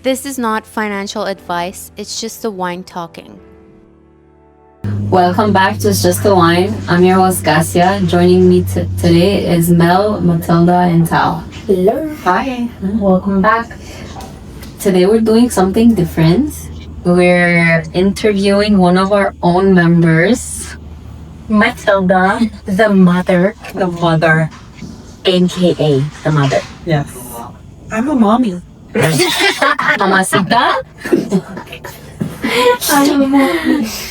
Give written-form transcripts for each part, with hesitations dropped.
This is not financial advice, it's just the wine talking. Welcome back to It's Just the Wine. I'm your host, Gassia. Joining me today is Mel, Matilda, and Tal. Hello. Hi. Welcome back. Today we're doing something different. We're interviewing one of our own members, Matilda, the mother, aka the mother. yes. I'm a mommy. Mamacita.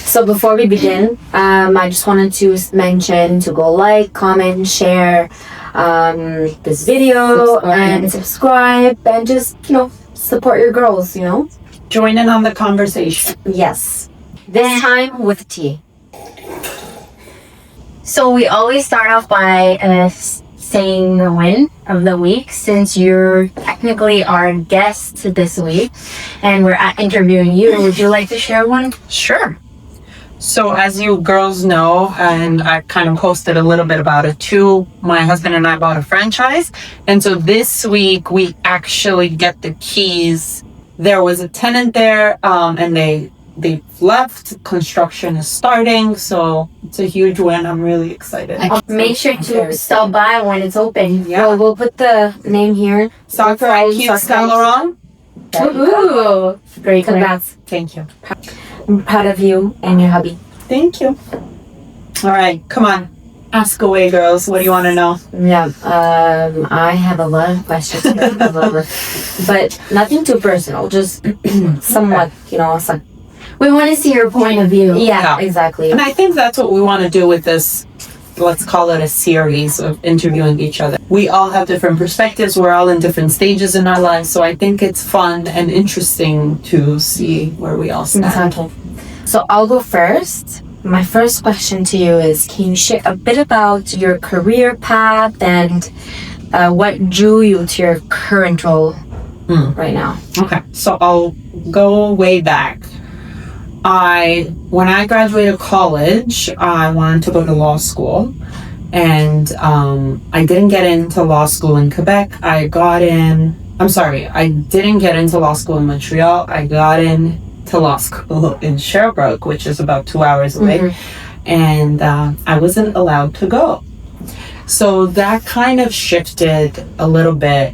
So before we begin, I just wanted to mention to go like, comment, share this video and subscribe and just, support your girls, Join in on the conversation. Yes. This time with tea. So we always start off by saying the win of the week, since you're technically our guest this week and we're interviewing you. Would you like to share one? Sure. So as you girls know, and I kind of posted a little bit about it too, my husband and I bought a franchise. And so this week we actually get the keys. There was a tenant there and they left. Construction is starting. So it's a huge win. I'm really excited. Make sure to stop by when it's open. Yeah. We'll put the name here. Soccer IQ Saint Laurent. Ooh, Great. Congrats. Thank you. I'm proud of you and your hubby. Thank you. All right, come on. Ask away, girls. What do you want to know? Yeah, I have a lot of questions here, but nothing too personal, just somewhat, we want to see your point of view. Yeah, exactly. And I think that's what we want to do with this, let's call it a series of interviewing each other. We all have different perspectives. We're all in different stages in our lives. So I think it's fun and interesting to see where we all stand. Exactly. So I'll go first. My first question to you is, can you share a bit about your career path and what drew you to your current role right now? Okay, so I'll go way back. When I graduated college, I wanted to go to law school. And I didn't get into law school in Quebec. I didn't get into law school in Montreal. I got into law school in Sherbrooke, which is about 2 hours away. Mm-hmm. And I wasn't allowed to go. So that kind of shifted a little bit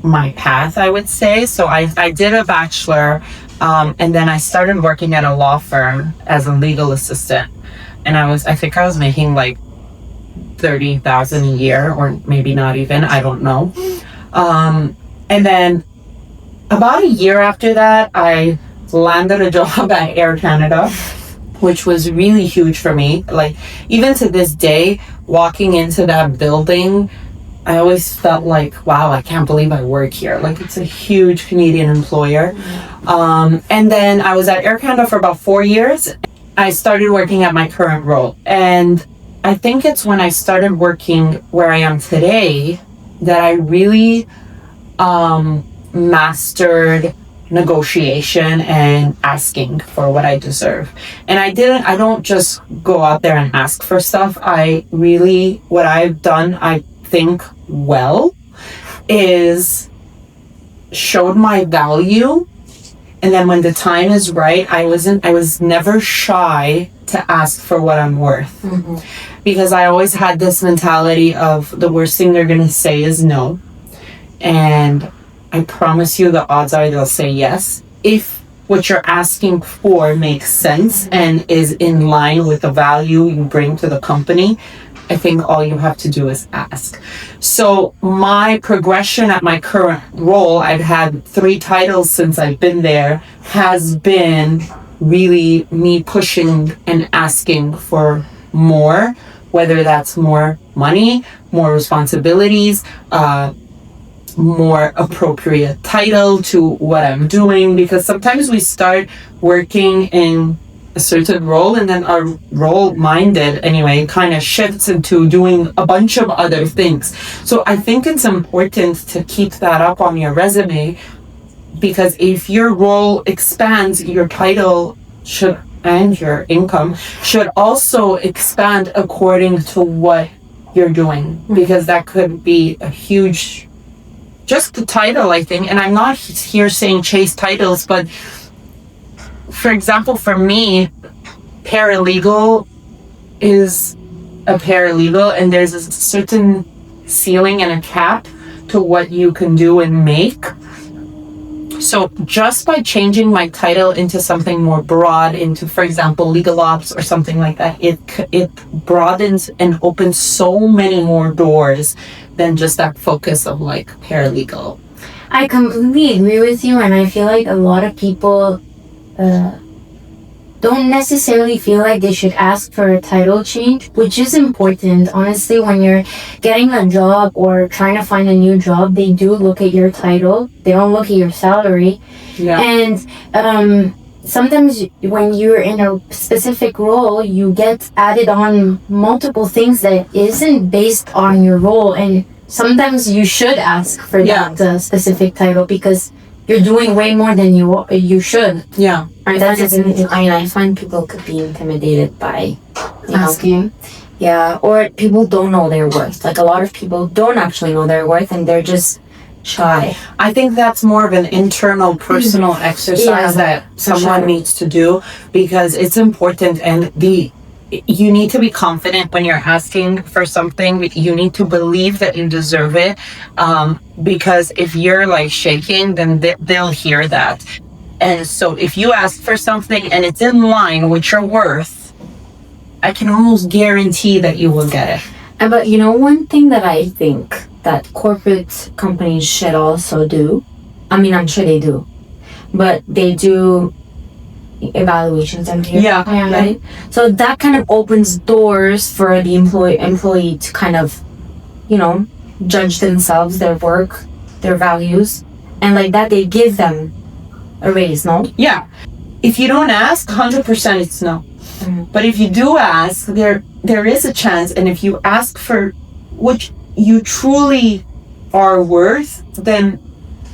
my path, I would say. So I did a bachelor, and then I started working at a law firm as a legal assistant. And I think I was making like $30,000 a year, or maybe not even, I don't know. And then about a year after that, I landed a job at Air Canada, which was really huge for me. Like, even to this day, walking into that building, I always felt like, wow, I can't believe I work here. Like, it's a huge Canadian employer. And then I was at Air Canada for about 4 years. I started working at my current role. And I think it's when I started working where I am today that I really mastered negotiation and asking for what I deserve. And I don't just go out there and ask for stuff. What I've done, I think well, is showed my value. And then when the time is right, I was never shy to ask for what I'm worth. Mm-hmm. Because I always had this mentality of the worst thing they're going to say is no. And I promise you the odds are they'll say yes. If what you're asking for makes sense and is in line with the value you bring to the company, I think all you have to do is ask. So my progression at my current role, I've had 3 titles since I've been there, has been really me pushing and asking for more, whether that's more money, more responsibilities, more appropriate title to what I'm doing, because sometimes we start working in a certain role and then our role minded anyway kind of shifts into doing a bunch of other things. So I think it's important to keep that up on your resume, because if your role expands, your title should and your income should also expand according to what you're doing, because that could be a huge just the title, I think, and I'm not here saying chase titles, but for example, for me, paralegal is a paralegal, and there's a certain ceiling and a cap to what you can do and make. So just by changing my title into something more broad, into, for example, legal ops or something like that, it broadens and opens so many more doors than just that focus of like paralegal. I completely agree with you, and I feel like a lot of people don't necessarily feel like they should ask for a title change, which is important. Honestly, when you're getting a job or trying to find a new job, they do look at your title. They don't look at your salary. Yeah. And sometimes when you're in a specific role, you get added on multiple things that isn't based on your role. And sometimes you should ask for that specific title because you're doing way more than you should. Yeah. I find people could be intimidated by Asking. Yeah, or people don't know their worth. Like a lot of people don't actually know their worth, and they're just shy. I think that's more of an internal, personal exercise that someone needs to do, because it's important, and you need to be confident when you're asking for something. You need to believe that you deserve it, because if you're like shaking, then they'll hear that. And so if you ask for something and it's in line with your worth, I can almost guarantee that you will get it. But one thing that I think that corporate companies should also do, I mean, I'm sure they do, but they do evaluations every year. Yeah. Right? So that kind of opens doors for the employee to kind of, judge themselves, their work, their values, and like that they give them a raise, no? Yeah. If you don't ask, 100% it's no. Mm-hmm. But if you do ask, there is a chance, and if you ask for what you truly are worth, then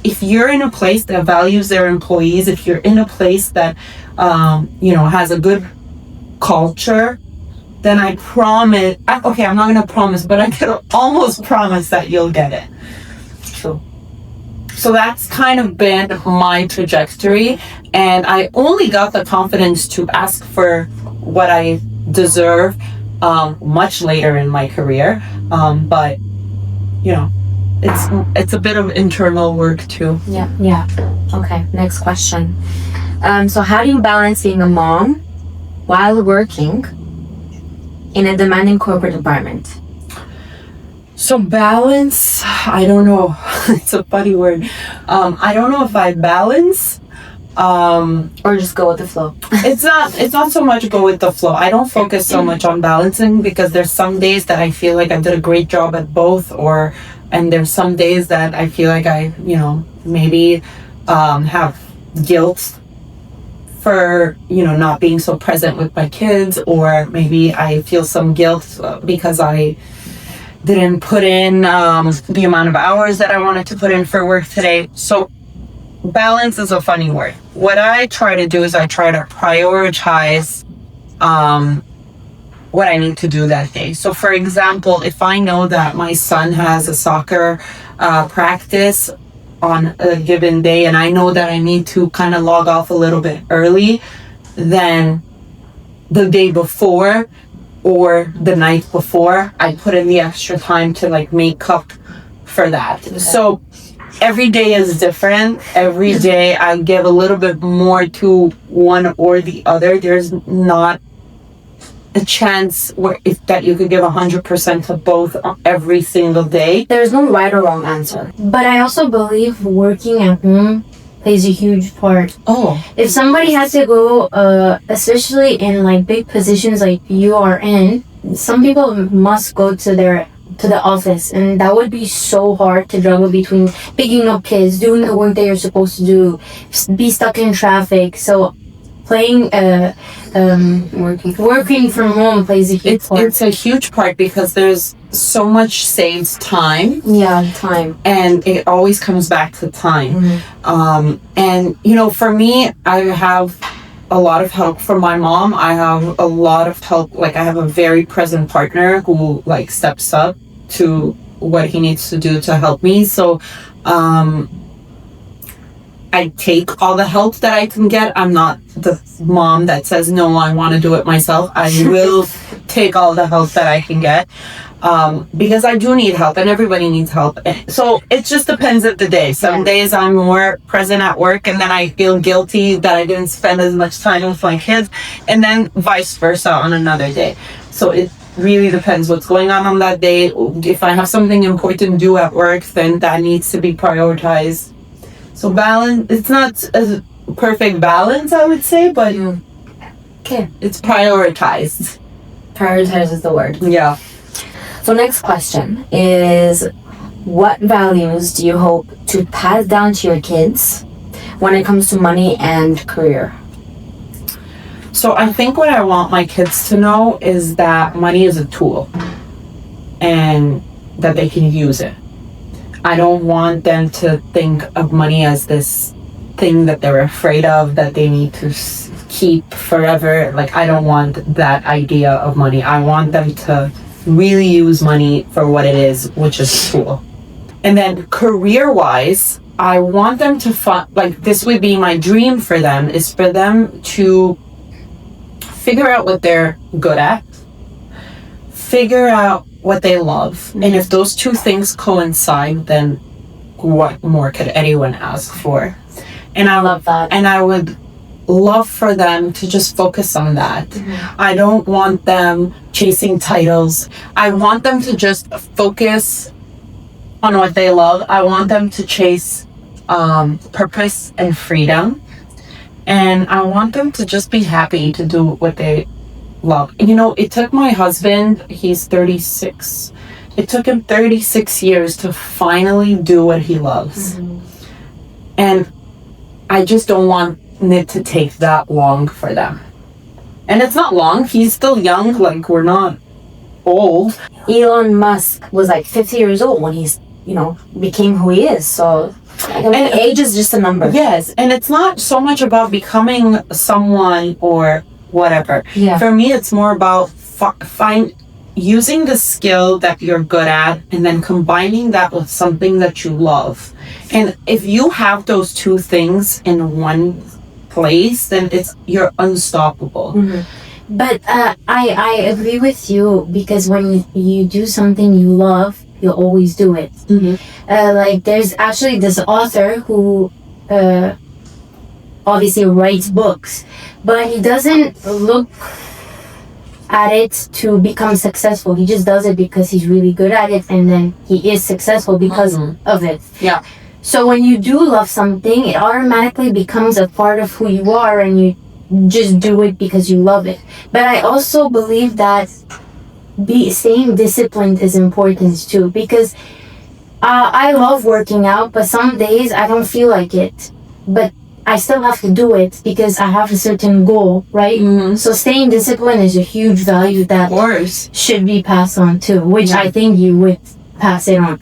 if you're in a place that values their employees, if you're in a place that has a good culture, then I promise, okay, I'm not going to promise, but I can almost promise that you'll get it. So that's kind of been my trajectory, and I only got the confidence to ask for what I deserve much later in my career. But it's a bit of internal work too. Yeah. Okay, next question. So how do you balance being a mom while working in a demanding corporate environment? So balance, I don't know. It's a funny word. I don't know if I balance. Or just go with the flow. It's not so much go with the flow. I don't focus so much on balancing, because there's some days that I feel like I did a great job at both, and there's some days that I feel like I, maybe have guilt for, not being so present with my kids, or maybe I feel some guilt because I didn't put in the amount of hours that I wanted to put in for work today. So balance is a funny word. What I try to do is I try to prioritize what I need to do that day. So for example, if I know that my son has a soccer practice on a given day, and I know that I need to kind of log off a little bit early, then the day before or the night before, I put in the extra time to like make up for that. Okay. So every day is different. Every day I give a little bit more to one or the other. There's not a chance that you could give 100% to both every single day. There's no right or wrong answer. But I also believe working at home plays a huge part. Oh. If somebody has to go, especially in like big positions like you are in, some people must go to the office, and that would be so hard to juggle between picking up kids, doing the work that you're supposed to do, be stuck in traffic. So playing working from home plays a huge part. It's a huge part, because there's so much saves time. Yeah, time. And it always comes back to time. Mm-hmm. And for me, I have a lot of help from my mom. I have a lot of help, like I have a very present partner who like steps up to what he needs to do to help me. So I take all the help that I can get. I'm not the mom that says, no, I want to do it myself. I will take all the help that I can get, because I do need help and everybody needs help. So it just depends of the day. Some days I'm more present at work and then I feel guilty that I didn't spend as much time with my kids, and then vice versa on another day. So it really depends what's going on that day. If I have something important to do at work, then that needs to be prioritized. So balance, it's not a perfect balance, I would say, but Okay. it's prioritized. Prioritize is the word. Yeah. So next question is, what values do you hope to pass down to your kids when it comes to money and career? So I think what I want my kids to know is that money is a tool and that they can use it. I don't want them to think of money as this thing that they're afraid of, that they need to keep forever. Like, I don't want that idea of money. I want them to really use money for what it is, which is a tool. And then career-wise, I want them to this would be my dream for them, is for them to figure out what they're good at, figure out what they love, and if those two things coincide, then what more could anyone ask for? And I love that. And I would love for them to just focus on that. I don't want them chasing titles. I want them to just focus on what they love. I want them to chase purpose and freedom, and I want them to just be happy to do what they love. You know, it took my husband, he's 36, it took him 36 years to finally do what he loves. And I just don't want it to take that long for them. And it's not long, he's still young, like, we're not old. Elon Musk was like 50 years old when he's, became who he is. So age is just a number. Yes, and it's not so much about becoming someone or whatever. Yeah. For me, it's more about using the skill that you're good at and then combining that with something that you love. And if you have those two things in one place, then you're unstoppable. But I agree with you, because when you do something you love, you'll always do it. Like, there's actually this author who obviously writes books, but he doesn't look at it to become successful. He just does it because he's really good at it, and then he is successful because of it. Yeah. So when you do love something, it automatically becomes a part of who you are, and you just do it because you love it. But I also believe that staying disciplined is important too, because I love working out, but some days I don't feel like it. But I still have to do it because I have a certain goal, right? So staying disciplined is a huge value that should be passed on too, which I think you would pass it on.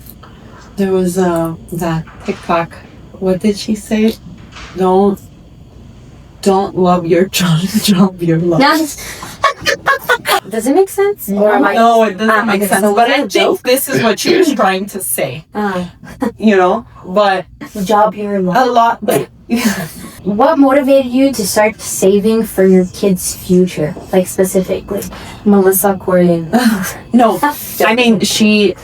There was that TikTok. What did she say? Don't love your job your love. Does it make sense? Or am I? No, it doesn't make sense. So But I think this is what she was trying to say. But Job your love. a lot. But What motivated you to start saving for your kids' future, like specifically? Melissa Korian. no, I mean she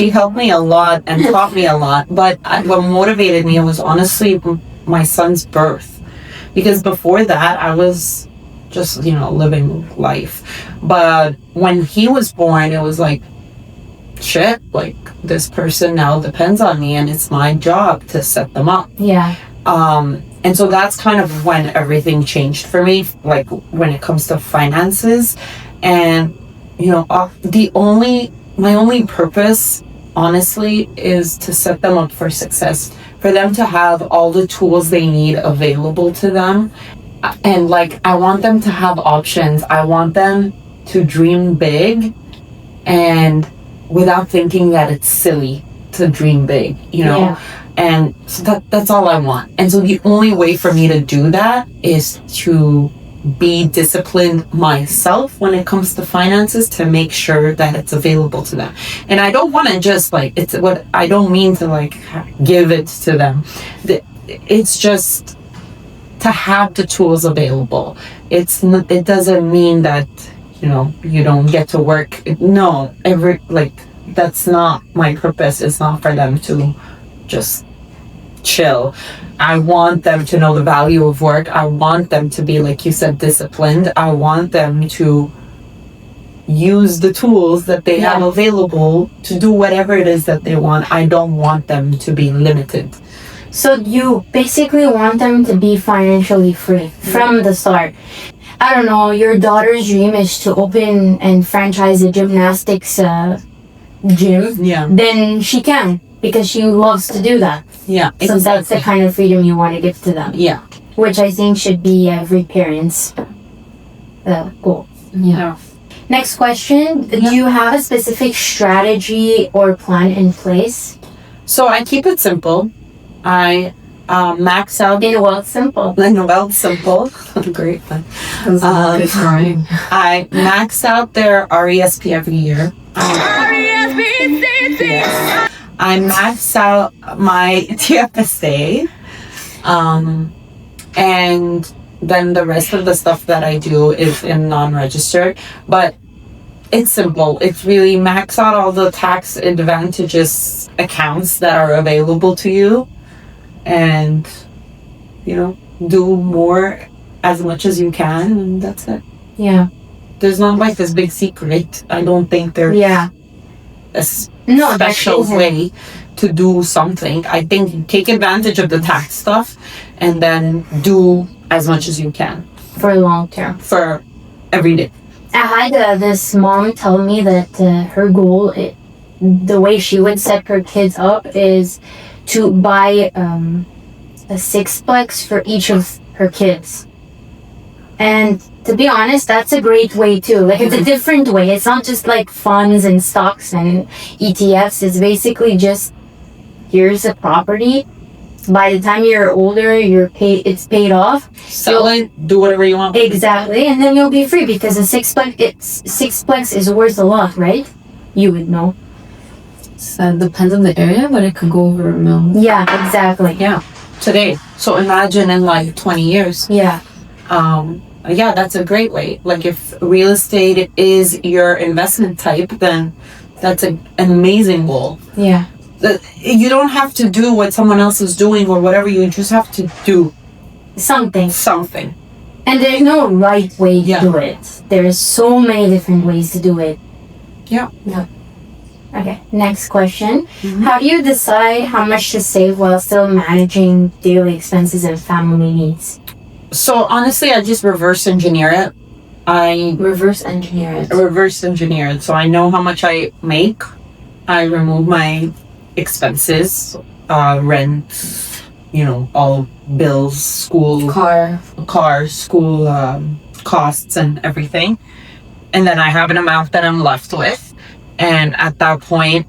helped me a lot and taught me a lot. But what motivated me was honestly my son's birth, because before that I was just living life. But when he was born, it was like, shit, like, this person now depends on me and it's my job to set them up. Yeah. And so that's kind of when everything changed for me, like when it comes to finances. And my only purpose honestly is to set them up for success, for them to have all the tools they need available to them. And like, I want them to have options. I want them to dream big, and without thinking that it's silly to dream big, Yeah. And so that's all I want. And so the only way for me to do that is to be disciplined myself when it comes to finances to make sure that it's available to them. And I don't want to just like, it's what I don't mean to like give it to them. It's just to have the tools available. It doesn't mean that, you know, you don't get to work. No, that's not my purpose. It's not for them to just chill. I want them to know the value of work. I want them to be, like you said, disciplined. I want them to use the tools that they have available to do whatever it is that they want. I don't want them to be limited. So you basically want them to be financially free from the start. I don't know, your daughter's dream is to open and franchise a gymnastics gym. Yeah. Then she can, because she loves to do that. Yeah. So that's the kind of freedom you want to give to them. Yeah. Which I think should be every parent's goal. Yeah. Next question. Do you have a specific strategy or plan in place? So I keep it simple. I max out. Simple. Simple. Great fun. Good trying. I max out their RESP every year. Yes. I max out my TFSA. And then the rest of the stuff that I do is in non-registered. But it's simple. It's really max out all the tax advantages accounts that are available to you. And, you know, do more as much as you can, and that's it. Yeah. There's not like this big secret. I don't think there's a special way to do something. I think you take advantage of the tax stuff and then do as much as you can. For long term. For every day. I had this mom tell me that her goal, the way she would set her kids up is to buy a sixplex for each of her kids. And to be honest, that's a great way too. Like, it's a different way. It's not just like funds and stocks and ETFs. It's basically just, here's a property. By the time you're older, it's paid off. Sell it, do whatever you want. Exactly, and then you'll be free, because a sixplex is worth a lot, right? You would know. So it depends on the area, but it could go over $1 million. Yeah, exactly. Yeah. Today. So imagine in like 20 years. Yeah. Yeah, that's a great way. Like, if real estate is your investment type, then that's an amazing goal. Yeah. You don't have to do what someone else is doing or whatever. You just have to do Something. And there's no right way to do it. There's so many different ways to do it. Yeah. Okay, next question. How do you decide how much to save while still managing daily expenses and family needs? So honestly, I just reverse engineer it. Reverse engineer it. So I know how much I make. I remove my expenses, rent, all bills, school, car, school costs and everything. And then I have an amount that I'm left with. And at that point,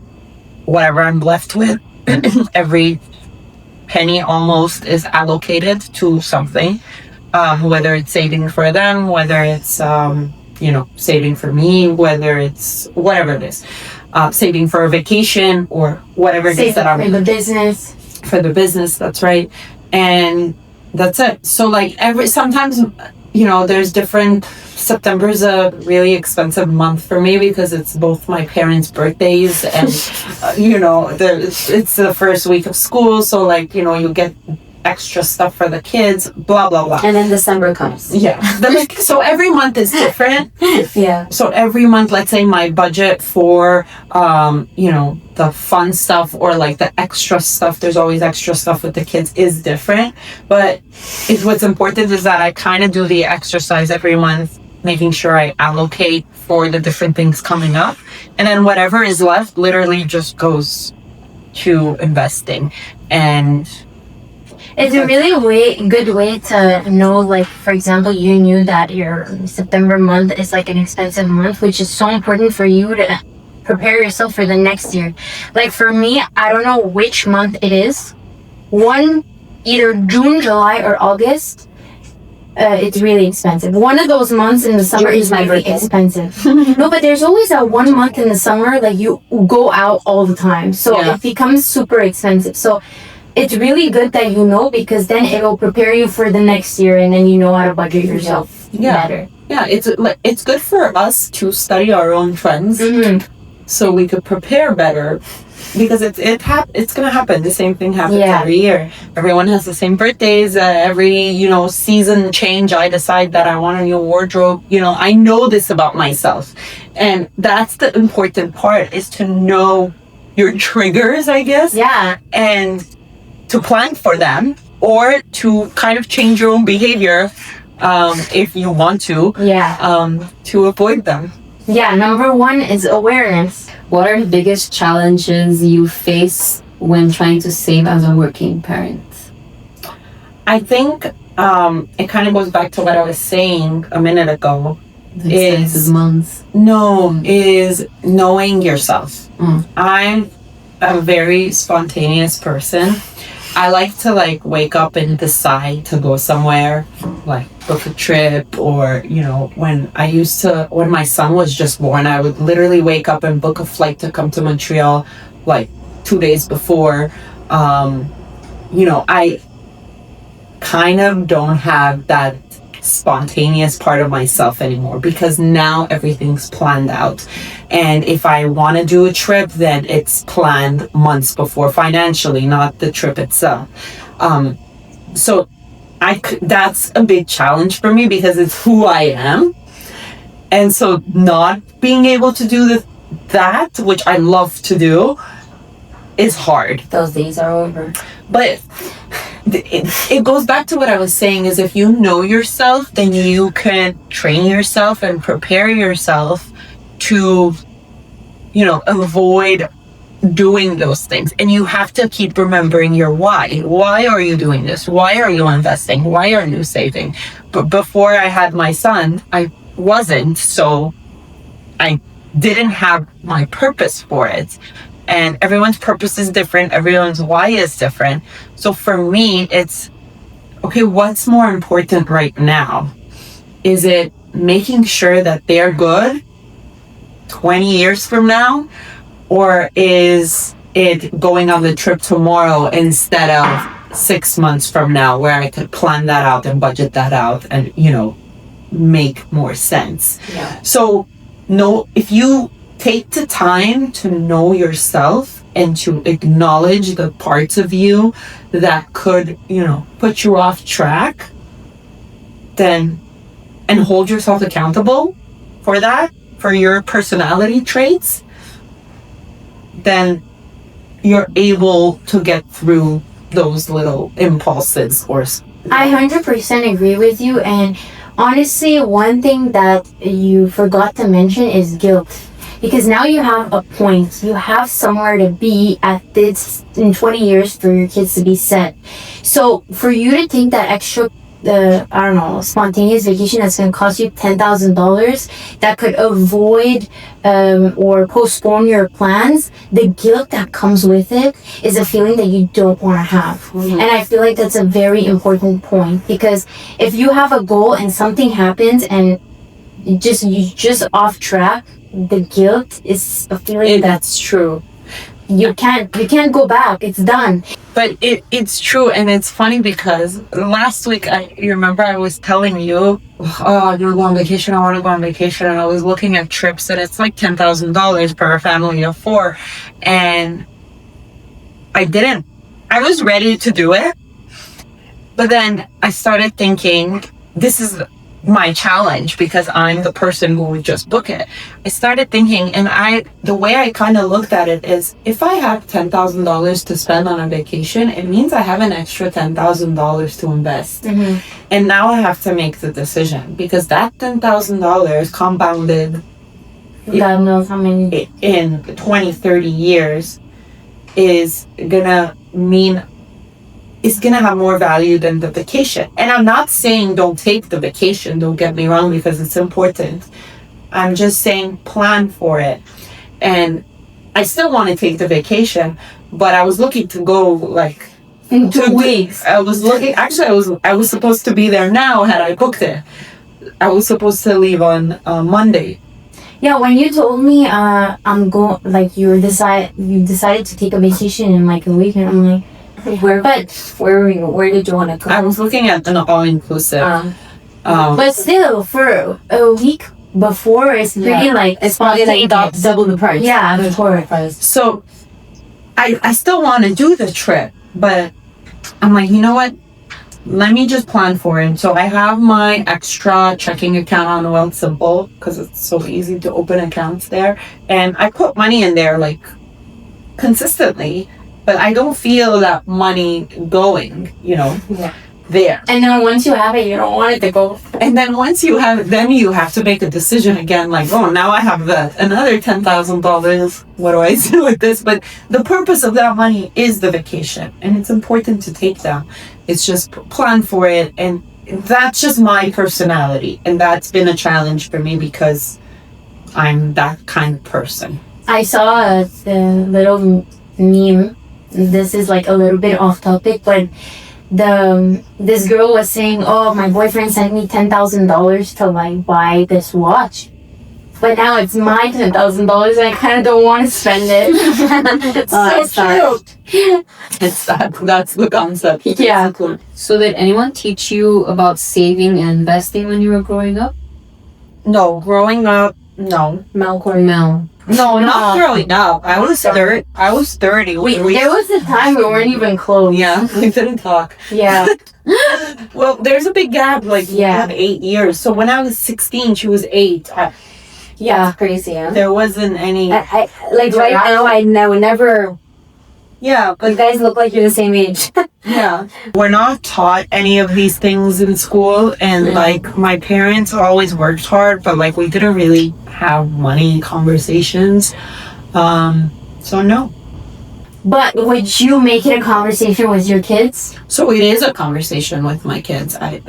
whatever I'm left with, every penny almost is allocated to something. Whether it's saving for them, whether it's, saving for me, whether it's whatever it is. Saving for a vacation or whatever it is that I'm... For the business. For the business, that's right. And that's it. So sometimes, there's different... September's a really expensive month for me because it's both my parents' birthdays and, it's the first week of school. So, you get extra stuff for the kids, blah, blah, blah. And then December comes. Yeah. So every month is different. Yeah. So every month, let's say my budget for, the fun stuff or the extra stuff, there's always extra stuff with the kids, is different. But what's important is that I kind of do the exercise every month, making sure I allocate for the different things coming up. And then whatever is left literally just goes to investing. And it's a really good way to know, for example, you knew that your September month is an expensive month, which is so important for you to prepare yourself for the next year. For me, I don't know which month it is. Either June, July, or August, it's really expensive. One of those months in the summer June is is my really birthday. expensive. No, but there's always a 1 month in the summer like you go out all the time, so Yeah. it becomes super expensive. So it's really good that you know, because then it'll prepare you for the next year, and then you know how to budget yourself better. Yeah, it's good for us to study our own trends Mm-hmm. so we could prepare better, because it's gonna happen. The same thing happens Yeah. every year. Everyone has the same birthdays. Every season change, I decide that I want a new wardrobe. I know this about myself, and that's the important part, is to know your triggers, I guess. Yeah. And to plan for them, or to kind of change your own behavior, if you want to, to avoid them. Yeah, number one is awareness. What are the biggest challenges you face when trying to save as a working parent? I think it kind of goes back to what I was saying a minute ago. Is months. Is knowing yourself. I'm a very spontaneous person. I like to wake up and decide to go somewhere, book a trip, or when my son was just born, I would literally wake up and book a flight to come to Montreal 2 days before. I kind of don't have that spontaneous part of myself anymore, because now everything's planned out, and if I want to do a trip, then it's planned months before, financially, not the trip itself. So that's a big challenge for me, because it's who I am, and so not being able to do that, which I love to do, is hard. Those days are over. But it goes back to what I was saying, is if you know yourself, then you can train yourself and prepare yourself to, avoid doing those things. And you have to keep remembering your why. Why are you doing this? Why are you investing? Why are you saving? But before I had my son, I wasn't, so I didn't have my purpose for it. And everyone's purpose is different. Everyone's why is different. So for me, it's, okay, what's more important right now? Is it making sure that they're good 20 years from now? Or is it going on the trip tomorrow instead of 6 months from now, where I could plan that out and budget that out and, make more sense? Yeah. So, if you take the time to know yourself and to acknowledge the parts of you that could, put you off track, and hold yourself accountable for that, for your personality traits, then you're able to get through those little impulses. I 100% agree with you, and honestly, one thing that you forgot to mention is guilt. Because now you have a point, you have somewhere to be at this in 20 years for your kids to be set. So for you to take that extra, spontaneous vacation that's going to cost you $10,000, that could avoid or postpone your plans, the guilt that comes with it is a feeling that you don't want to have. Mm-hmm. And I feel like that's a very important point, because if you have a goal and something happens and you just off track, the guilt is a feeling that's true. You can't go back. It's done. But it's true, and it's funny because last week, you remember I was telling you, oh, I want to go on vacation, and I was looking at trips, and it's like $10,000 per family of 4, and I was ready to do it, but then I started thinking, this is my challenge, because I'm the person who would just book it. I started thinking, and the way I kind of looked at it is, if I have $10,000 to spend on a vacation, it means I have an extra $10,000 to invest. Mm-hmm. And now I have to make the decision, because that $10,000 compounded God knows how many. in 20, 30 years is gonna mean it's gonna have more value than the vacation. And I'm not saying don't take the vacation, don't get me wrong, because it's important. I'm just saying plan for it. And I still want to take the vacation, but I was looking to go In 2 weeks. I was looking. Actually, I was supposed to be there now had I booked it. I was supposed to leave on Monday. Yeah, when you told me I'm going, like you decided to take a vacation in like a week, and I'm like, Where did you want to go? I was looking at an all-inclusive. but still for a week before it's pretty like It's probably like double the price. Yeah, of course. So I still want to do the trip, but I'm like, you know what? Let me just plan for it. So I have my extra checking account on Wealth Simple because it's so easy to open accounts there. And I put money in there like consistently, but I don't feel that money going, there. And then once you have it, you don't want it to go. And then once you have it, then you have to make a decision again, like, oh, now I have another $10,000. What do I do with this? But the purpose of that money is the vacation, and it's important to take that. It's just plan for it, and that's just my personality, and that's been a challenge for me because I'm that kind of person. I saw a little meme. This is like a little bit off topic, but this girl was saying, "Oh, my boyfriend sent me $10,000 to like buy this watch, but now it's my $10,000, and I kind of don't want to spend it." It's so cute. It's that's the concept. Yeah. So did anyone teach you about saving and investing when you were growing up? No, growing up, no. Mel. No, not growing up. I was 30. There was a time we weren't even close. Yeah, we didn't talk. Yeah. Well, there's a big gap, like Yeah. 8 years. So when I was 16, she was 8. Yeah. Crazy, huh? There wasn't any. I like right now. I never. Yeah, You but guys look like you're the same age. yeah, we're not taught any of these things in school, and like my parents always worked hard, but like we didn't really have money conversations. So no. But would you make it a conversation with your kids? So it is a conversation with my kids. I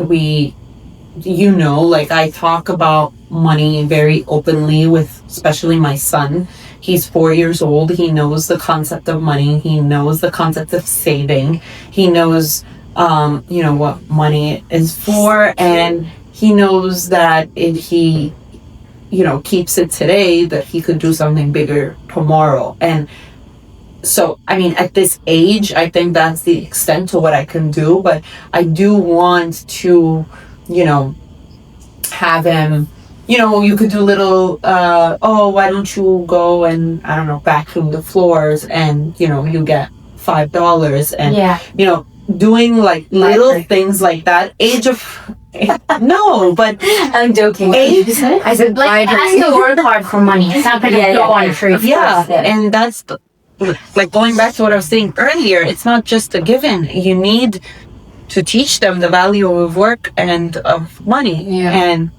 talk about money very openly with especially my son. He's 4 years old. He knows the concept of money. He knows the concept of saving. He knows, what money is for, and he knows that if he, keeps it today, that he could do something bigger tomorrow. And so, I mean, at this age, I think that's the extent to what I can do. But I do want to, have him. You could do little, why don't you go and, I don't know, vacuum the floors, and, you get $5, and, Yeah. Doing like little things like that. Age of, no, but I'm joking. age, I said Like, it has to work hard for money. It's not gonna go on free. yeah, and that's like going back to what I was saying earlier. It's not just a given. You need to teach them the value of work and of money. Yeah. And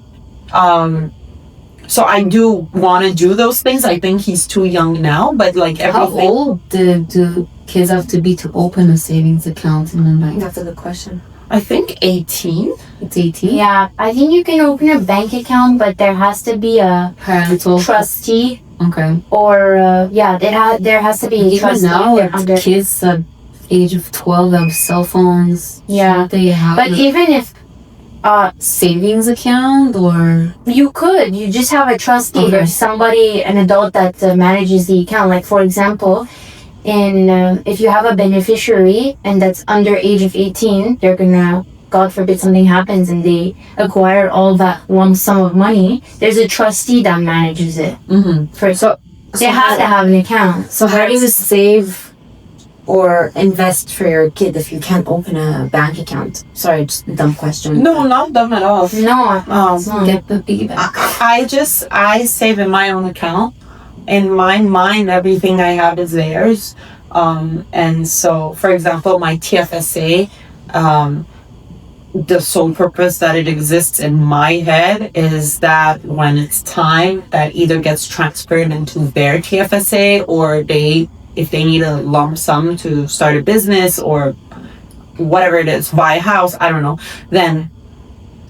so I do want to do those things. I think he's too young now, but like How everything. old do kids have to be to open a savings account in the night? That's a good question. I think 18. It's 18. Yeah, I think you can open a bank account, but there has to be a Parental. trustee, Okay. or there has to be a Even trustee. now, there under- kids at age of 12 have cell phones. Yeah. Should they have But a even if savings account or you just have a trustee Okay. or somebody, an adult that manages the account. Like for example, if you have a beneficiary and that's under age of 18, they're gonna, God forbid something happens and they acquire all that lump sum of money. There's a trustee that manages it. Mm-hmm. They have to have an account. So how do you save or invest for your kid if you can't open a bank account? Sorry, just a dumb question. No, not them at all. No, get the piggy bank? I save in my own account. In my mind, everything I have is theirs. And so, for example, my TFSA, the sole purpose that it exists in my head is that when it's time, that either gets transferred into their TFSA, or if they need a lump sum to start a business or whatever it is, buy a house, I don't know, then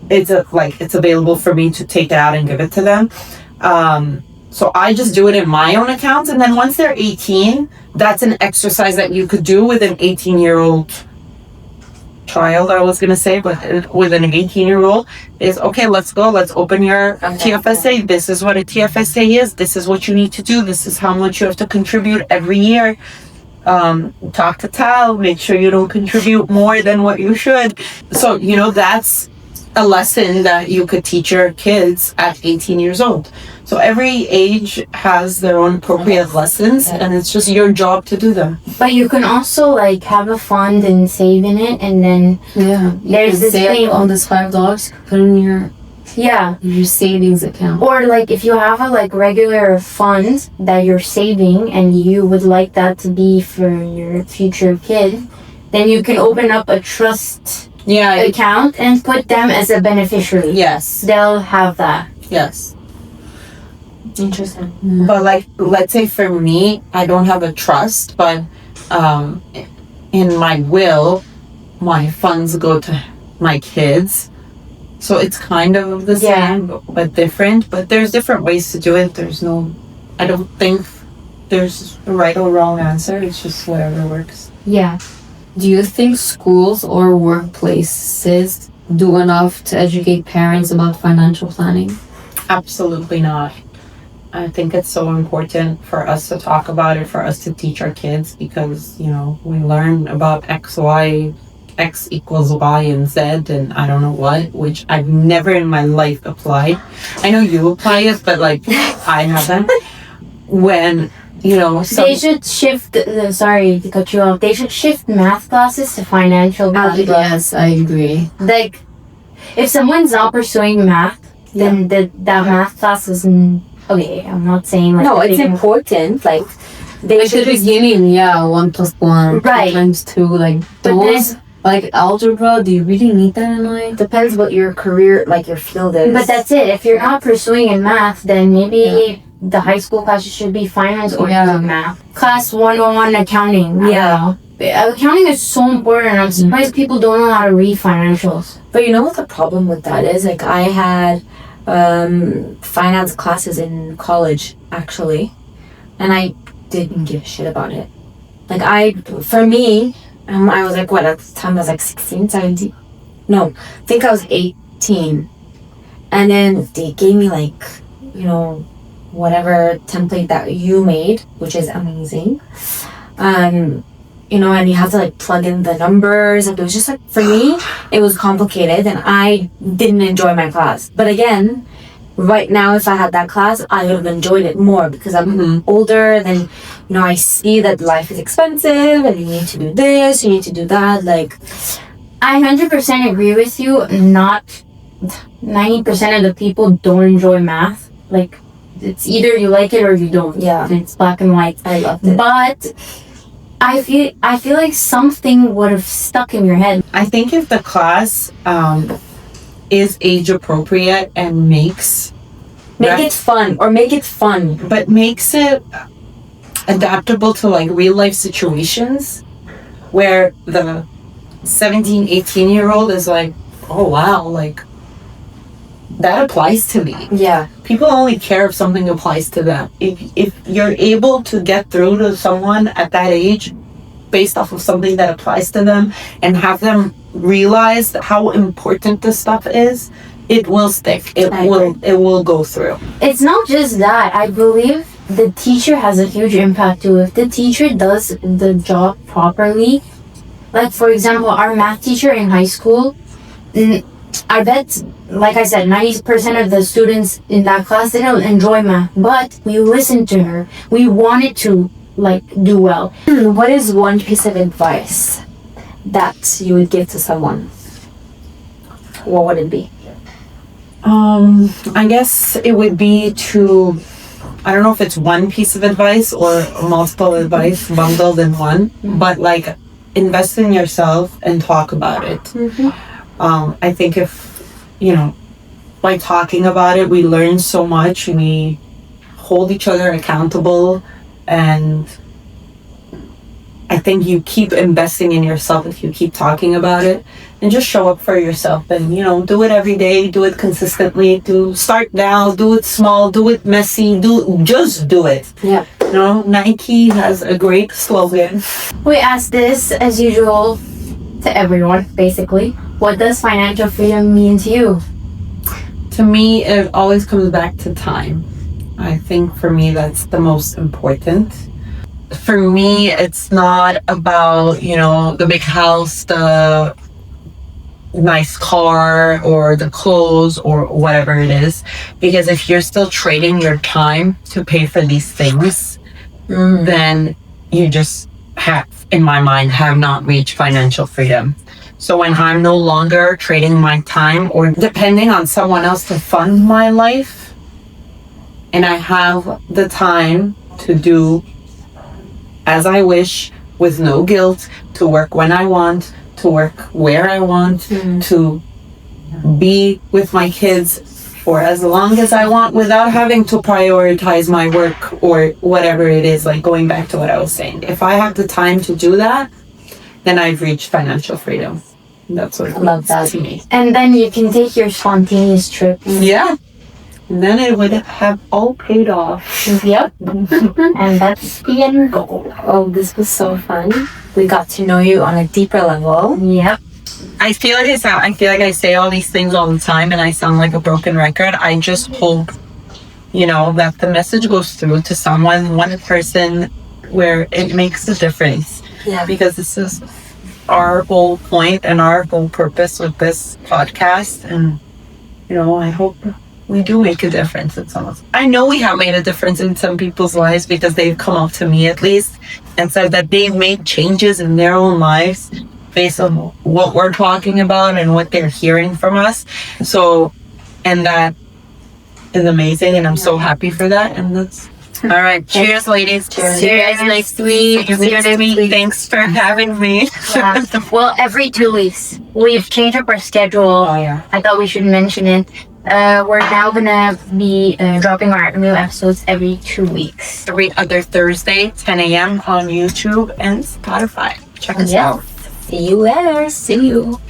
it's available for me to take it out and give it to them. So I just do it in my own accounts, and then once they're 18, that's an exercise that you could do with an 18-year-old child, I was gonna say, but with an 18-year-old, is okay. Let's go. Let's open your TFSA. This is what a TFSA is. This is what you need to do. This is how much you have to contribute every year. Talk to Tal. Make sure you don't contribute more than what you should. So that's a lesson that you could teach your kids at 18 years old. So every age has their own appropriate lessons, and it's just your job to do them. But you can also like have a fund and save in it, and then there's this thing on this $5 put in your savings account. Or like if you have a like regular fund that you're saving and you would like that to be for your future kid, then you can open up a trust account and put them as a beneficiary. Yes. They'll have that. Yes. Interesting. But like, let's say for me, I don't have a trust, but in my will, my funds go to my kids. So it's kind of the same, but different. But there's different ways to do it. I don't think there's a right or wrong answer. It's just whatever works. Yeah. Do you think schools or workplaces do enough to educate parents about financial planning? Absolutely not. I think it's so important for us to talk about it, for us to teach our kids, because, we learn about X equals Y and Z and I don't know what, which I've never in my life applied. I know you apply it, but like I haven't. When, they should shift, sorry to cut you off, they should shift math classes to financial classes. Yes, I agree. Like, if someone's not pursuing math, then that math class isn't. Okay, I'm not saying like. No, it's important. Like, they At the beginning, 1 + 1, Right. 2 × 2, like those, like algebra. Do you really need that in life? depends what your career, like your field is. But that's it. If you're not pursuing in math, then maybe the high school classes should be finance or math. Class 101 accounting. Accounting is so important. I'm surprised people don't know how to read financials. But you know what the problem with that is? Like, I had finance classes in college, actually, and I didn't give a shit about it. Like, I was like, what, at the time I was like 16, 17? No, I think I was 18. And then they gave me like, whatever template that you made, which is amazing. And you have to like plug in the numbers. Like, it was just like, for me, it was complicated and I didn't enjoy my class. But again, right now, if I had that class, I would have enjoyed it more because I'm older. Then, I see that life is expensive and you need to do this, you need to do that. Like, I 100% agree with you. Not 90% of the people don't enjoy math. Like, it's either you like it or you don't. Yeah. It's black and white. I loved it. But I feel like something would have stuck in your head. I think if the class is age appropriate and makes it fun, but makes it adaptable to like real life situations where the 17, 18-year-old is like, oh wow, like that applies to me. Yeah. People only care if something applies to them. If you're able to get through to someone at that age based off of something that applies to them and have them realize how important this stuff is, it will stick. It will go through. It's not just that. I believe the teacher has a huge impact too. If the teacher does the job properly, like for example, our math teacher in high school, I bet, like I said, 90% of the students in that class, they don't enjoy math, but we listened to her. We wanted to do well. What is one piece of advice that you would give to someone? What would it be? I guess it would be to, I don't know if it's one piece of advice or multiple advice bundled in one, but like invest in yourself and talk about it. I think if, by talking about it, we learn so much, we hold each other accountable, and I think you keep investing in yourself if you keep talking about it and just show up for yourself and, do it every day, do it consistently, start now, do it small, do it messy, just do it. Yeah. Nike has a great slogan. We ask this as usual. to everyone, basically. What does financial freedom mean to you? To me, it always comes back to time. I think for me, that's the most important. For me, it's not about, the big house, the nice car, or the clothes, or whatever it is. Because if you're still trading your time to pay for these things, then you just have, in my mind, have not reached financial freedom. So when I'm no longer trading my time or depending on someone else to fund my life, and I have the time to do as I wish with no guilt, to work when I want, to work where I want, to be with my kids for as long as I want without having to prioritize my work or whatever it is, like going back to what I was saying. If I have the time to do that, then I've reached financial freedom. That's what it love means that. to me. And then you can take your spontaneous trip. Yeah. And then it would have all paid off. Yep. And that's the end goal. Oh, this was so fun. We got to know you on a deeper level. Yep. I feel like I say all these things all the time and I sound like a broken record. I just hope, that the message goes through to someone, one person, where it makes a difference. Yeah. Because this is our whole point and our whole purpose with this podcast. And, I hope we do make a difference in someone's. I know we have made a difference in some people's lives because they've come up to me at least and said that they've made changes in their own lives based on what we're talking about and what they're hearing from us. So, and that is amazing, and I'm so happy for that. And that's all right. Cheers, ladies. Cheers. See you guys next week. Thanks for having me. Yeah. Well, every 2 weeks. We've changed up our schedule. Oh yeah. I thought we should mention it. We're now gonna be dropping our new episodes every 2 weeks. Every other Thursday, 10 a.m. on YouTube and Spotify. Check us out. See you there. See you.